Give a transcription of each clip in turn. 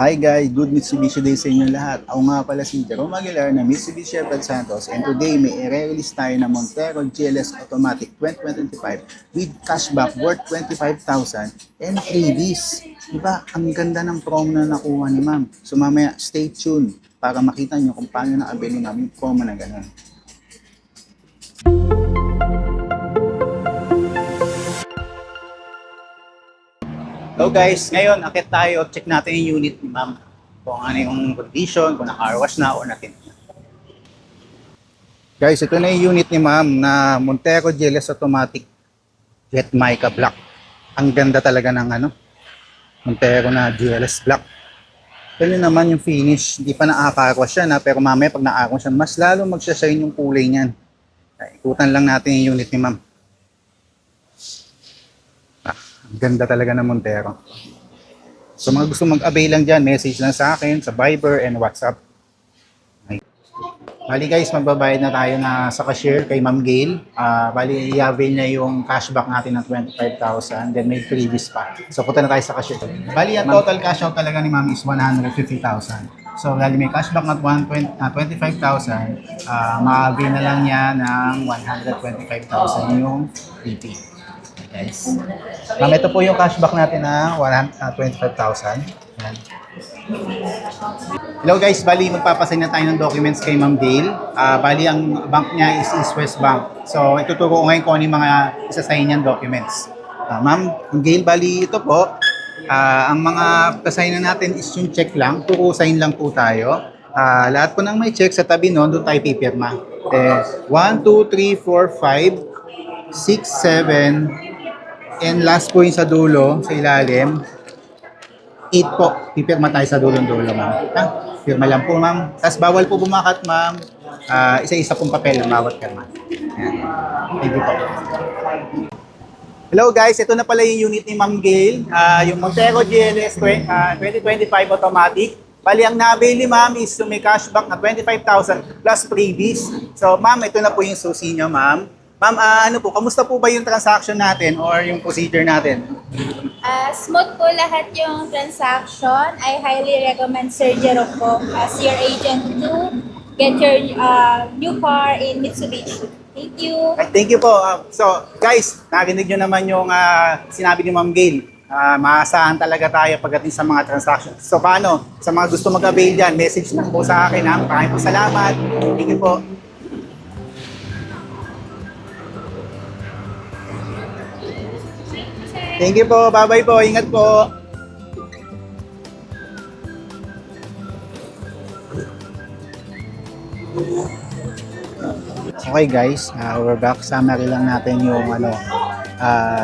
Hi guys, good Mitsubishi Day sa inyo lahat. Ako nga pala si Jerome Aguilar na Mitsubishi Shepard Santos and today may i-release tayo na Montero GLS Automatic 2025 with cashback worth 25,000 and freebies. Diba? Ang ganda ng promo na nakuha ni ma'am. So mamaya, stay tuned para makita nyo kung paano na-avail ni ma'am yung promo na ganun. So guys, ngayon akit tayo, check natin yung unit ni ma'am. Kung ano yung condition, kung naka-car wash na o natin. Guys, ito na yung unit ni ma'am na Montero GLS Automatic Jet Mica Black. Ang ganda talaga ng Montero na GLS Black. Ito naman yung finish, hindi pa naka-car wash yan pero mamaya pag naka-car wash yan, mas lalo magsashine yung kulay niyan. Ikutan lang natin yung unit ni ma'am. Ganda talaga ng Montero. So mga gusto mag-avail lang dyan, message lang sa akin sa Viber and WhatsApp. Bali guys, magbabayad na tayo na sa cashier kay Ma'am Gail. Bali, i-avail niya yung cashback natin ng 25,000. Then may freebies pa. So punta na tayo sa cashier. Bali, ang total cash out talaga ni Ma'am is 150,000. So bali, may cashback na 25,000. Ma-avail na lang niya ng 125,000 yung BP. Guys. Ma'am, ito po yung cashback natin na 25,000. Hello guys, bali magpapasign na tayo ng documents kay Ma'am Gail. Bali ang bank niya is East West Bank. So ituturo ko ngayon kung ano yung mga isa-sign niyang documents. Ma'am Gail, bali ito po. Ang mga pasign na natin is yung check lang. Puro sign lang po tayo. Lahat po ng may check sa tabi nun, doon tayo pipirma. 1, 2, 3, 4, 5, 6, 7, and last po yung sa dulo, sa ilalim, 8 po. Pipirma tayo sa dulo-dulo, ma'am. Pirma lang po, ma'am. Tapos bawal po bumakat, ma'am. Isa-isa pong papel, bawat pirma. Ayan. Thank you po. Hello guys, ito na pala yung unit ni Ma'am Gail. Yung Montero GLS 2025 Automatic. Bali, ang na-avail ni ma'am is may cashback na 25,000 plus freebies. So, ma'am, ito na po yung susi nyo, ma'am. Ma'am, kamusta po ba yung transaction natin or yung procedure natin? Smooth po lahat yung transaction. I highly recommend Sir Jerome po as your agent to get your new car in Mitsubishi. Thank you. Thank you po. So, guys, narinig nyo naman yung sinabi ni Ma'am Gail. Maasahan talaga tayo pagdating sa mga transactions. So, paano? Sa mga gusto mag-avail dyan, message lang po sa akin. Maraming po salamat. Thank you po. Thank you po. Bye-bye po. Ingat po. Okay guys, we're back. Summary lang natin yung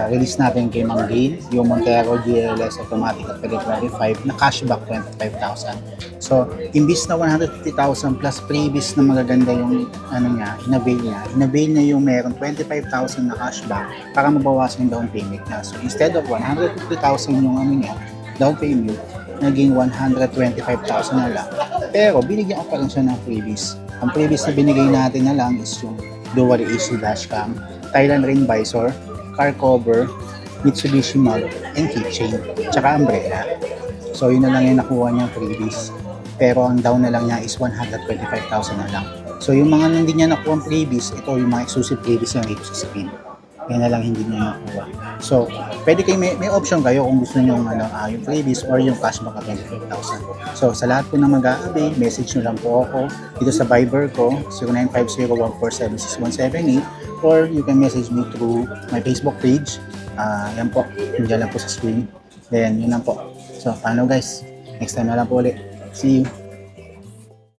release natin kay Ma'am Gail, yung Montero GLS Automatic at 2025 na cashback 25,000. So, imbis na 150,000 plus previous na magaganda yung inavail niya yung meron 25,000 na cashback para mabawasan yung down payment niya. So, instead of 150,000 yung down payment, naging 125,000 na lang. Pero, binigyan ko pa rin siya ng previous. Ang previous na binigay natin na lang is yung dual AC dashcam, Thailand rain visor, car cover, Mitsubishi mug, and keychain, tsaka umbrella. So yun na lang yung nakuha niyang freebies. Pero ang down na lang niya is 125,000 na lang. So yung mga hindi niya nakuha freebies, ito yung mga exclusive freebies na dito sa spin. Yan na lang hindi niya nakuha. So pwede kayo, may option kayo kung gusto niyo yung freebies or yung cashback na 25,000. So sa lahat po na mag-a-avail, message nyo lang po ako dito sa Viber ko, 0950-1476178, or you can message me through my Facebook page. Yan po, nandiyan lang po sa screen. Then, yun lang po. So, paano guys? Next time na lang po ulit. See you!